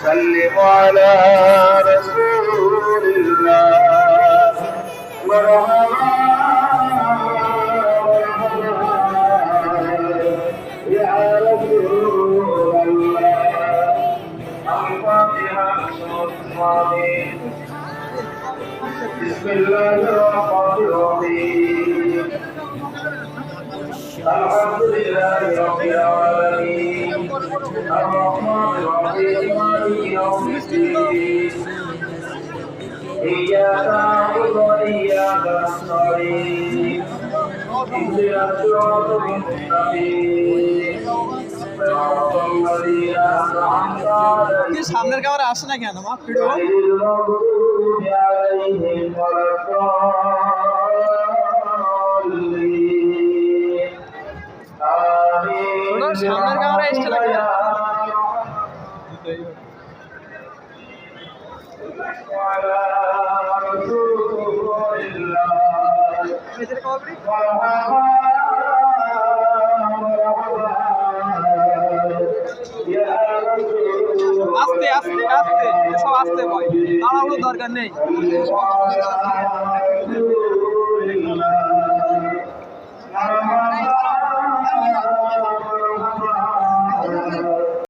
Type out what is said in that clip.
سلم على رسول الله مرحبا يا رسول الله الفاتحة بسم الله الرحمن الرحيم الحمد لله رب العالمين الرحمن الرحيم مالك يوم الدين إياك نعبد وإياك نستعين اهدنا الصراط المستقيم صراط الذين أنعمت عليهم সামনের ক্যামেরা আসে না কেন মা ভিডিও غير المغضوب عليهم ولا الضالين آمين সামনের ক্যামেরা এসে লাগে وعلى رسول الله নিজের কবরি আস্তে আস্তে আস্তে সব আস্তে ভয় তাড়াহুড়ো দরকার নেই